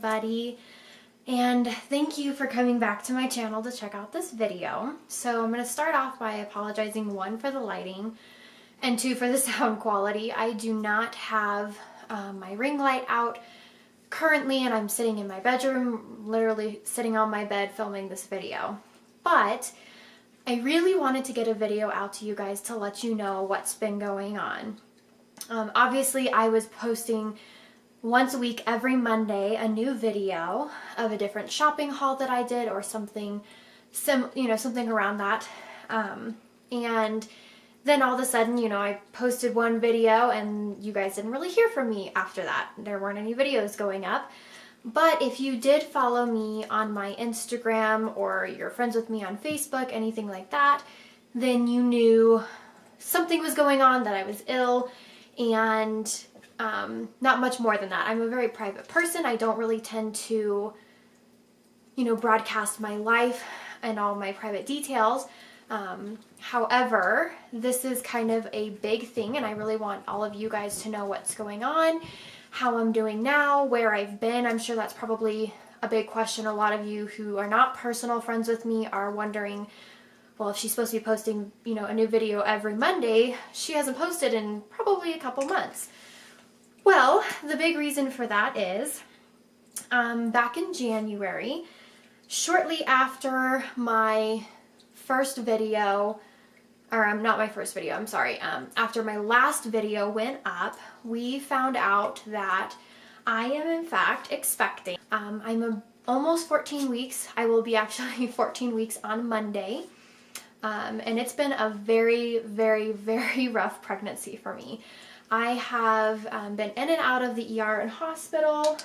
everybody, and thank you for coming back to my channel to check out this video. So I'm going to start off by apologizing, one, for the lighting, and two, for the sound quality. I do not have my ring light out currently, and I'm sitting in my bedroom, literally sitting on my bed filming this video. But I really wanted to get a video out to you guys to let you know what's been going on. Obviously, I was posting once a week, every Monday, a new video of a different shopping haul that I did, or something, something around that. And then all of a sudden, I posted one video and you guys didn't really hear from me after that. There weren't any videos going up. But if you did follow me on my Instagram, or you're friends with me on Facebook, anything like that, then you knew something was going on, that I was ill, and not much more than that. I'm a very private person. I don't really tend to, broadcast my life and all my private details. However, this is kind of a big thing, and I really want all of you guys to know what's going on, how I'm doing now, where I've been. I'm sure that's probably a big question. A lot of you who are not personal friends with me are wondering, well, if she's supposed to be posting, a new video every Monday, she hasn't posted in probably a couple months. Well, the big reason for that is, back in January, shortly after my first video, or not my first video, I'm sorry, after my last video went up, we found out that I am in fact expecting. I'm almost 14 weeks. I will be actually 14 weeks on Monday. And it's been a very, very, very rough pregnancy for me. I have been in and out of the ER and hospital.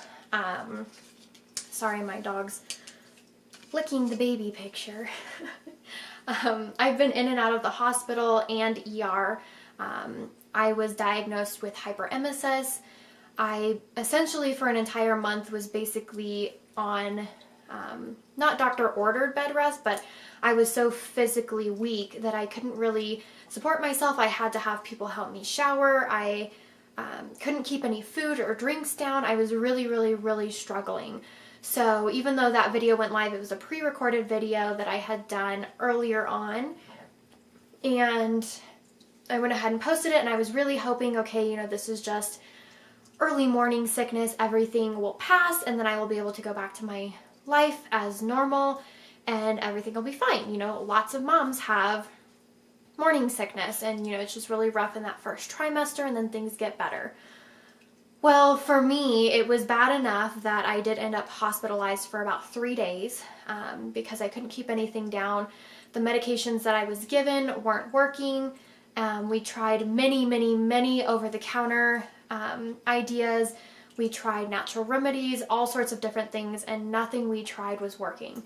Sorry, my dog's flicking the baby picture. I've been in and out of the hospital and ER. I was diagnosed with Hyper-Emesis. I essentially, for an entire month, was basically on not doctor-ordered bed rest, but I was so physically weak that I couldn't really support myself. I had to have people help me shower. I couldn't keep any food or drinks down. I was really, really, really struggling. So even though that video went live, it was a pre-recorded video that I had done earlier on, and I went ahead and posted it, and I was really hoping, okay, this is just early morning sickness, everything will pass, and then I will be able to go back to my life as normal, and everything will be fine. Lots of moms have morning sickness, and it's just really rough in that first trimester, and then things get better. Well, for me, it was bad enough that I did end up hospitalized for about 3 days because I couldn't keep anything down. The medications that I was given weren't working. We tried many, many, many over-the-counter ideas. We tried natural remedies, all sorts of different things, and nothing we tried was working.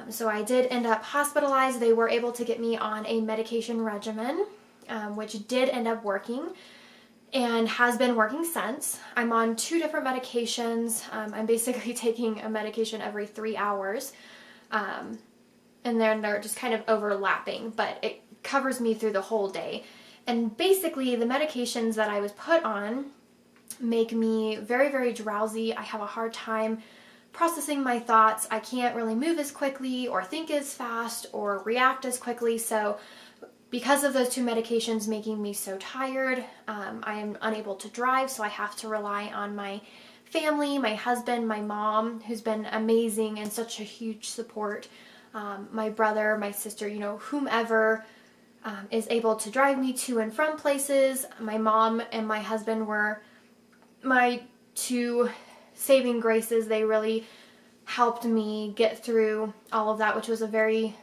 So I did end up hospitalized. They were able to get me on a medication regimen, which did end up working and has been working since. I'm on 2 different medications. I'm basically taking a medication every 3 hours, and then they're just kind of overlapping, but it covers me through the whole day. And basically, the medications that I was put on make me very, very drowsy. I have a hard time processing my thoughts. I can't really move as quickly or think as fast or react as quickly. So because of those 2 medications making me so tired, I am unable to drive, so I have to rely on my family, my husband, my mom, who's been amazing and such a huge support, my brother, my sister, whomever is able to drive me to and from places. My mom and my husband were my 2 saving graces. They really helped me get through all of that, which was a very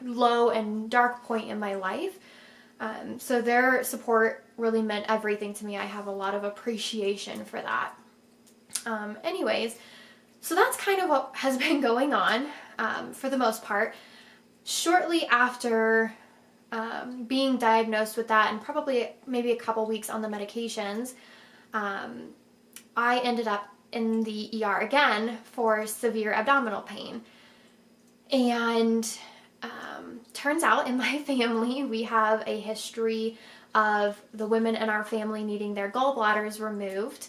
low and dark point in my life. So their support really meant everything to me. I have a lot of appreciation for that. Anyways, so that's kind of what has been going on for the most part. Shortly after being diagnosed with that, and probably maybe a couple weeks on the medications, I ended up in the ER again for severe abdominal pain. And turns out in my family, we have a history of the women in our family needing their gallbladders removed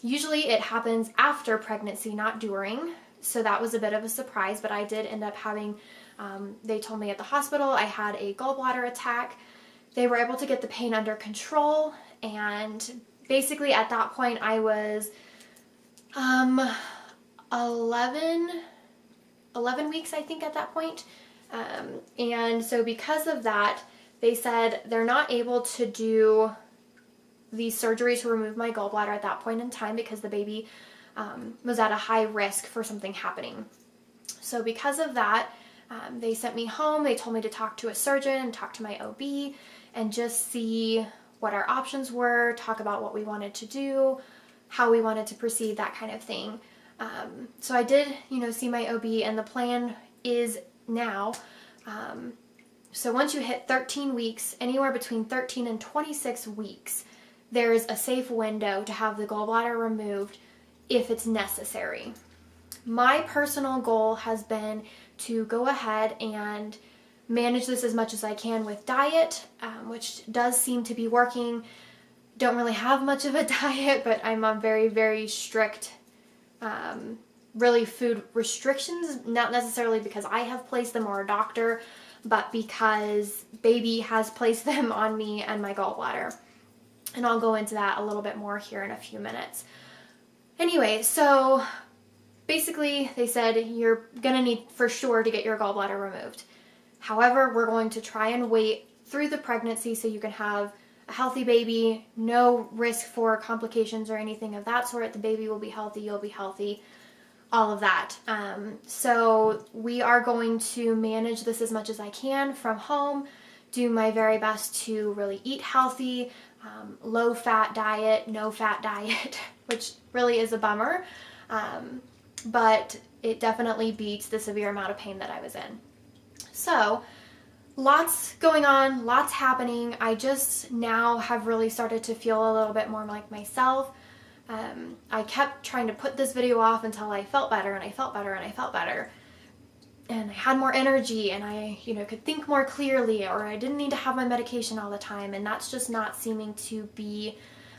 Usually it happens after pregnancy, not during. So that was a bit of a surprise, but I did end up having, they told me at the hospital I had a gallbladder attack. They were able to get the pain under control, and basically at that point I was 11 weeks, I think, at that point. And so because of that, they said they're not able to do the surgery to remove my gallbladder at that point in time because the baby was at a high risk for something happening. So because of that, they sent me home. They told me to talk to a surgeon and talk to my OB and just see what our options were, talk about what we wanted to do, how we wanted to proceed, that kind of thing. So I did, see my OB, and the plan is now, so once you hit 13 weeks, anywhere between 13 and 26 weeks, there's a safe window to have the gallbladder removed if it's necessary. My personal goal has been to go ahead and manage this as much as I can with diet, which does seem to be working. Don't really have much of a diet, but I'm on very, very strict, really food restrictions, not necessarily because I have placed them or a doctor, but because baby has placed them on me and my gallbladder. And I'll go into that a little bit more here in a few minutes. Anyway, so basically they said you're going to need for sure to get your gallbladder removed. However, we're going to try and wait through the pregnancy so you can have a healthy baby, no risk for complications or anything of that sort. The baby will be healthy, you'll be healthy, all of that. So we are going to manage this as much as I can from home, do my very best to really eat healthy, low-fat diet, no-fat diet, which really is a bummer, but it definitely beats the severe amount of pain that I was in. So lots going on, lots happening. I just now have really started to feel a little bit more like myself. I kept trying to put this video off until I felt better, and I felt better, and I felt better. And I had more energy, and I, could think more clearly, or I didn't need to have my medication all the time, and that's just not seeming to be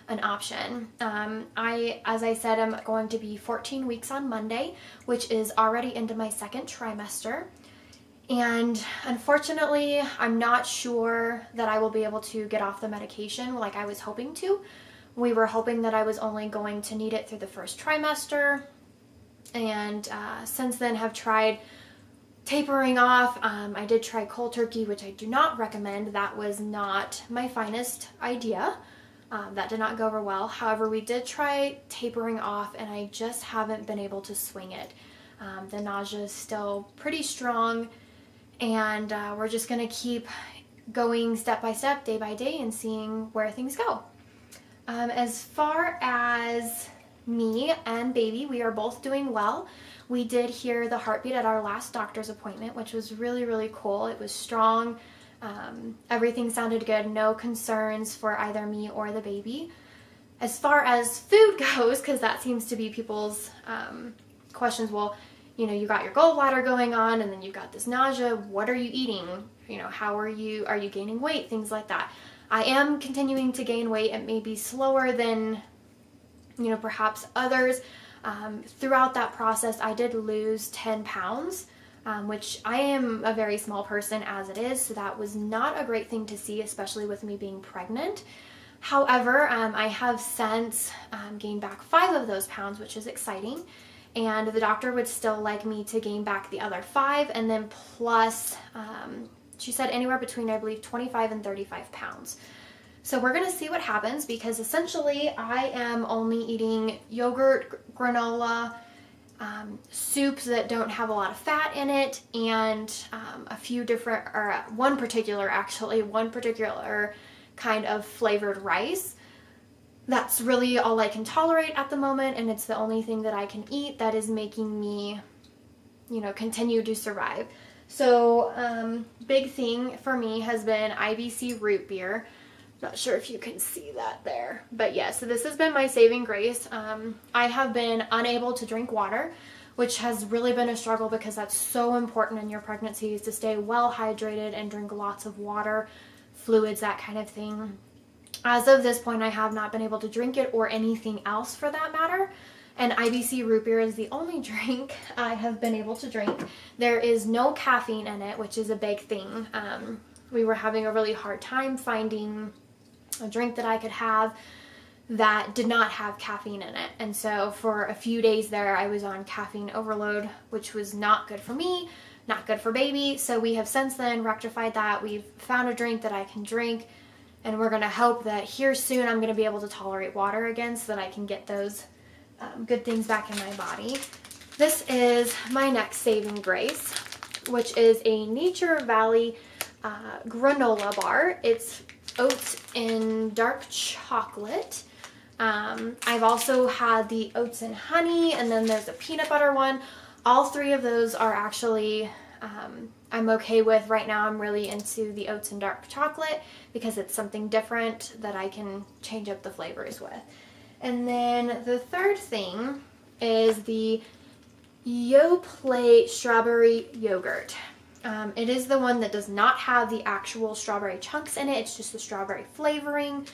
an option. As I said, I'm going to be 14 weeks on Monday, which is already into my second trimester. And unfortunately, I'm not sure that I will be able to get off the medication like I was hoping to. We were hoping that I was only going to need it through the first trimester, and since then have tried tapering off. I did try cold turkey, which I do not recommend. That was not my finest idea. That did not go over well. However, we did try tapering off, and I just haven't been able to swing it. The nausea is still pretty strong, and we're just going to keep going step by step, day by day, and seeing where things go. As far as me and baby, we are both doing well. We did hear the heartbeat at our last doctor's appointment, which was really, really cool. It was strong. Everything sounded good. No concerns for either me or the baby. As far as food goes, because that seems to be people's questions, well, you got your gallbladder going on, and then you've got this nausea. What are you eating? How are you gaining weight? Things like that. I am continuing to gain weight. It may be slower than, perhaps others. Throughout that process, I did lose 10 pounds, which I am a very small person as it is, so that was not a great thing to see, especially with me being pregnant. However, I have since gained back 5 of those pounds, which is exciting, and the doctor would still like me to gain back the other 5, and then plus, she said anywhere between, I believe, 25 and 35 pounds. So we're going to see what happens, because essentially I am only eating yogurt, granola, soups that don't have a lot of fat in it, and a few different, or one particular kind of flavored rice. That's really all I can tolerate at the moment, and it's the only thing that I can eat that is making me, continue to survive. So big thing for me has been IBC root beer. Not sure if you can see that there, but yeah, so this has been my saving grace. I have been unable to drink water, which has really been a struggle, because that's so important in your pregnancy, is to stay well hydrated and drink lots of water, fluids, that kind of thing. As of this point, I have not been able to drink it or anything else for that matter. And IBC root beer is the only drink I have been able to drink. There is no caffeine in it, which is a big thing. We were having a really hard time finding a drink that I could have that did not have caffeine in it. And so for a few days there, I was on caffeine overload, which was not good for me, not good for baby. So we have since then rectified that. We've found a drink that I can drink, and we're going to hope that here soon I'm going to be able to tolerate water again so that I can get those good things back in my body. This is my next saving grace, which is a Nature Valley granola bar. It's oats in dark chocolate. I've also had the oats and honey, and then there's a peanut butter one. All three of those are actually I'm okay with. Right now I'm really into the oats and dark chocolate because it's something different that I can change up the flavors with. And then the third thing is the Yoplait strawberry yogurt. It is the one that does not have the actual strawberry chunks in it. It's just the strawberry flavoring.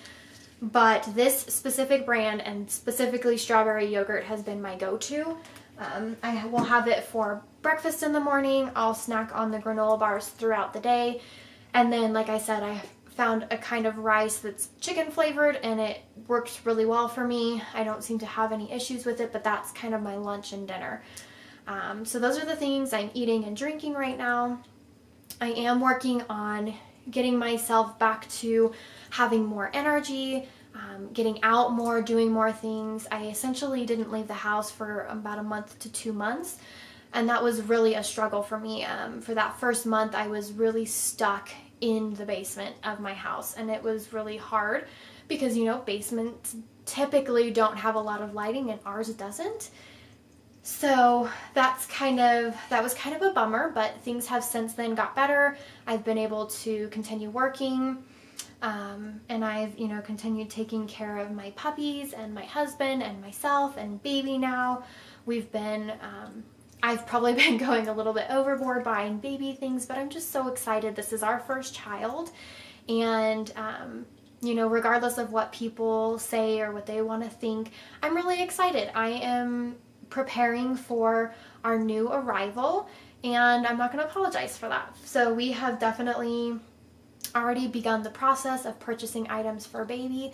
But this specific brand and specifically strawberry yogurt has been my go-to. I will have it for breakfast in the morning. I'll snack on the granola bars throughout the day. And then, like I said, I found a kind of rice that's chicken flavored, and it works really well for me. I don't seem to have any issues with it, but that's kind of my lunch and dinner. So those are the things I'm eating and drinking right now. I am working on getting myself back to having more energy, getting out more, doing more things. I essentially didn't leave the house for about a month to 2 months, and that was really a struggle for me. For that first month, I was really stuck in the basement of my house, and it was really hard because, you know, basements typically don't have a lot of lighting, and ours doesn't. So that was kind of a bummer, but things have since then got better. I've been able to continue working, and I've, you know, continued taking care of my puppies and my husband and myself and baby now. We've been, I've probably been going a little bit overboard buying baby things, but I'm just so excited. This is our first child, and you know, regardless of what people say or what they want to think, I'm really excited. I am preparing for our new arrival, and I'm not going to apologize for that. So we have definitely already begun the process of purchasing items for baby.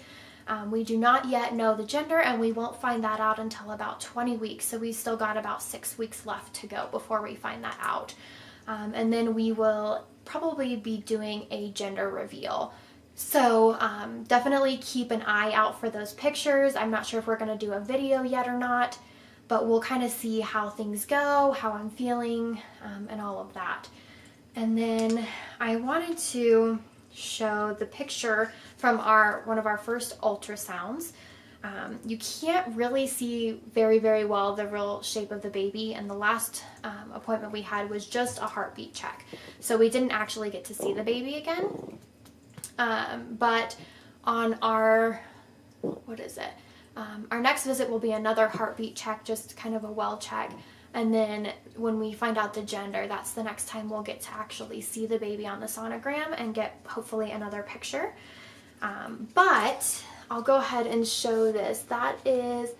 We do not yet know the gender, and we won't find that out until about 20 weeks. So we've still got about 6 weeks left to go before we find that out. And then we will probably be doing a gender reveal. So definitely keep an eye out for those pictures. I'm not sure if we're going to do a video yet or not, but we'll kind of see how things go, how I'm feeling, and all of that. And then I wanted to show the picture from one of our first ultrasounds. You can't really see very, very well the real shape of the baby, and the last appointment we had was just a heartbeat check. So we didn't actually get to see the baby again. But on our, our next visit will be another heartbeat check, just kind of a well check. And then when we find out the gender, that's the next time we'll get to actually see the baby on the sonogram and get hopefully another picture. But I'll go ahead and show this. That is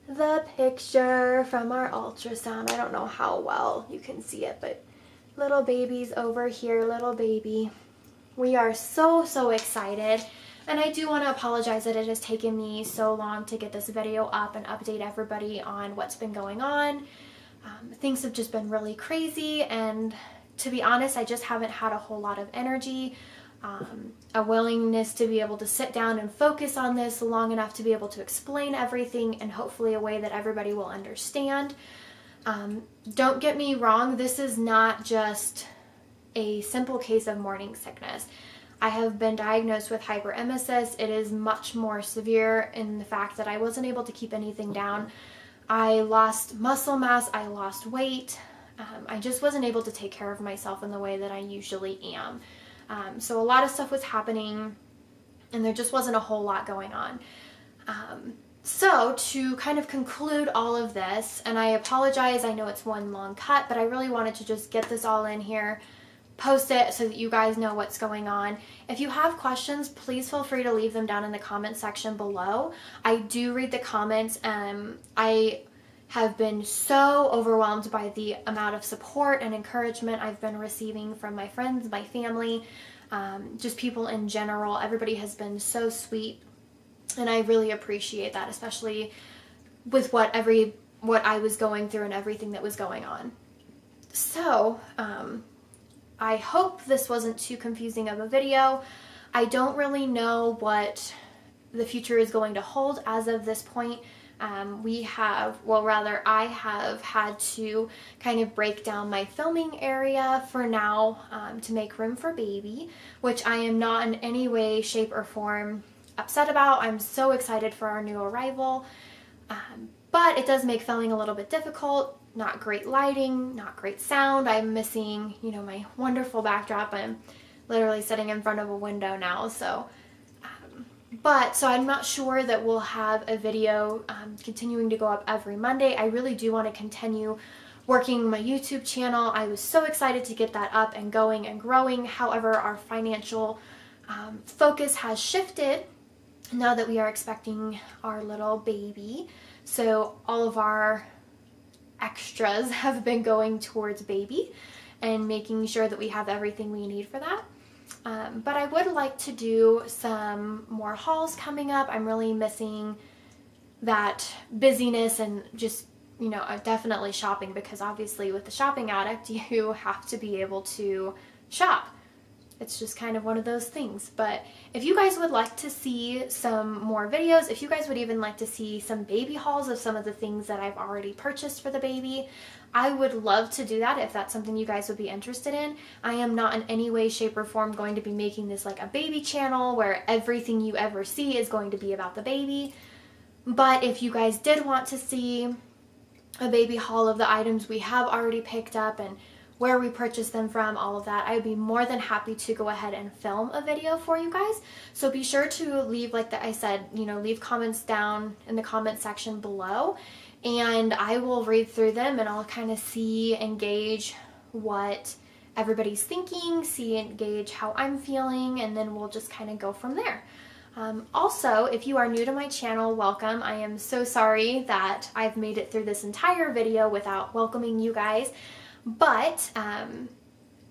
the picture from our ultrasound. I don't know how well you can see it, but little baby's over here, little baby. We are so, so excited. And I do want to apologize that it has taken me so long to get this video up and update everybody on what's been going on. Things have just been really crazy, and to be honest, I just haven't had a whole lot of energy, a willingness to be able to sit down and focus on this long enough to be able to explain everything in hopefully a way that everybody will understand. Don't get me wrong, this is not just a simple case of morning sickness. I have been diagnosed with hyper-emesis. It is much more severe in the fact that I wasn't able to keep anything down. I lost muscle mass, I lost weight. I just wasn't able to take care of myself in the way that I usually am. So a lot of stuff was happening, and there just wasn't a whole lot going on. So to kind of conclude all of this, and I apologize, I know it's one long cut, but I really wanted to just get this all in here, post it so that you guys know what's going on. If you have questions, please feel free to leave them down in the comment section below. I do read the comments. I have been so overwhelmed by the amount of support and encouragement I've been receiving from my friends, my family, just people in general. Everybody has been so sweet, and I really appreciate that, especially with what I was going through and everything that was going on. So, I hope this wasn't too confusing of a video. I don't really know what the future is going to hold as of this point. I have had to kind of break down my filming area for now to make room for baby, which I am not in any way, shape, or form upset about. I'm so excited for our new arrival, but it does make filming a little bit difficult. Not great lighting, not great sound. I'm missing, my wonderful backdrop. I'm literally sitting in front of a window now, so I'm not sure that we'll have a video continuing to go up every Monday. I really do want to continue working my YouTube channel. I was so excited to get that up and going and growing. However, our financial focus has shifted now that we are expecting our little baby. So all of our extras have been going towards baby and making sure that we have everything we need for that. But I would like to do some more hauls coming up. I'm really missing that busyness and just, definitely shopping, because obviously with the shopping addict, you have to be able to shop. It's just kind of one of those things. But if you guys would like to see some more videos, if you guys would even like to see some baby hauls of some of the things that I've already purchased for the baby, I would love to do that if that's something you guys would be interested in. I am not in any way, shape, or form going to be making this like a baby channel where everything you ever see is going to be about the baby. But if you guys did want to see a baby haul of the items we have already picked up and where we purchased them from, all of that, I would be more than happy to go ahead and film a video for you guys. So be sure to leave, like I said, leave comments down in the comment section below, and I will read through them and I'll kind of see and gauge what everybody's thinking, see and gauge how I'm feeling, and then we'll just kind of go from there. Also, if you are new to my channel, welcome. I am so sorry that I've made it through this entire video without welcoming you guys. But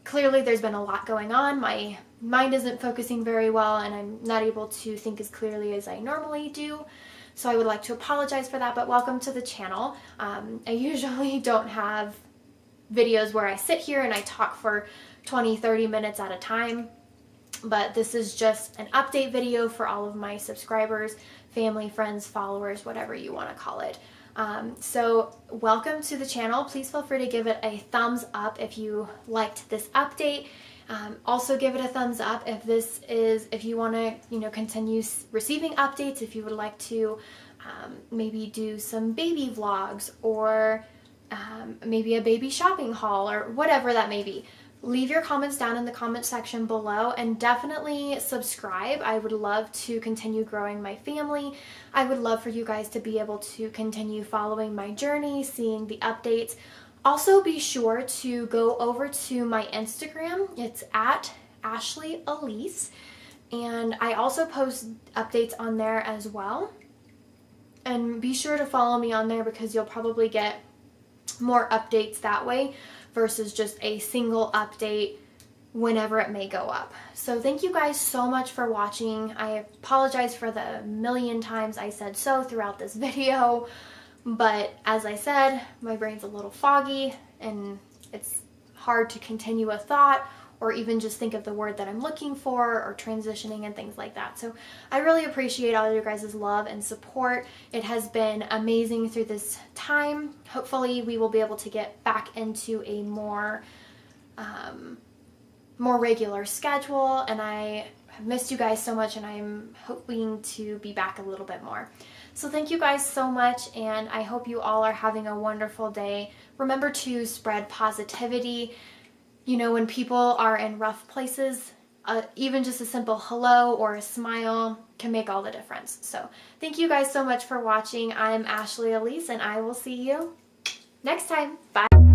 clearly there's been a lot going on. My mind isn't focusing very well, and I'm not able to think as clearly as I normally do. So I would like to apologize for that, but welcome to the channel. I usually don't have videos where I sit here and I talk for 20-30 minutes at a time, but this is just an update video for all of my subscribers, family, friends, followers, whatever you want to call it. So welcome to the channel. Please feel free to give it a thumbs up if you liked this update. Also give it a thumbs up if you want to, continue receiving updates, if you would like to maybe do some baby vlogs or maybe a baby shopping haul or whatever that may be. Leave your comments down in the comment section below, and definitely subscribe. I would love to continue growing my family. I would love for you guys to be able to continue following my journey, seeing the updates. Also, be sure to go over to my Instagram. It's at AshleyElyse, and I also post updates on there as well. And be sure to follow me on there because you'll probably get more updates that way versus just a single update whenever it may go up. So thank you guys so much for watching. I apologize for the million times I said so throughout this video, but as I said, my brain's a little foggy and it's hard to continue a thought or even just think of the word that I'm looking for or transitioning and things like that. So I really appreciate all of your guys' love and support. It has been amazing through this time. Hopefully we will be able to get back into a more regular schedule, and I have missed you guys so much, and I'm hoping to be back a little bit more. So thank you guys so much, and I hope you all are having a wonderful day. Remember to spread positivity. When people are in rough places, even just a simple hello or a smile can make all the difference. So thank you guys so much for watching. I'm AshleyElyse, and I will see you next time. Bye.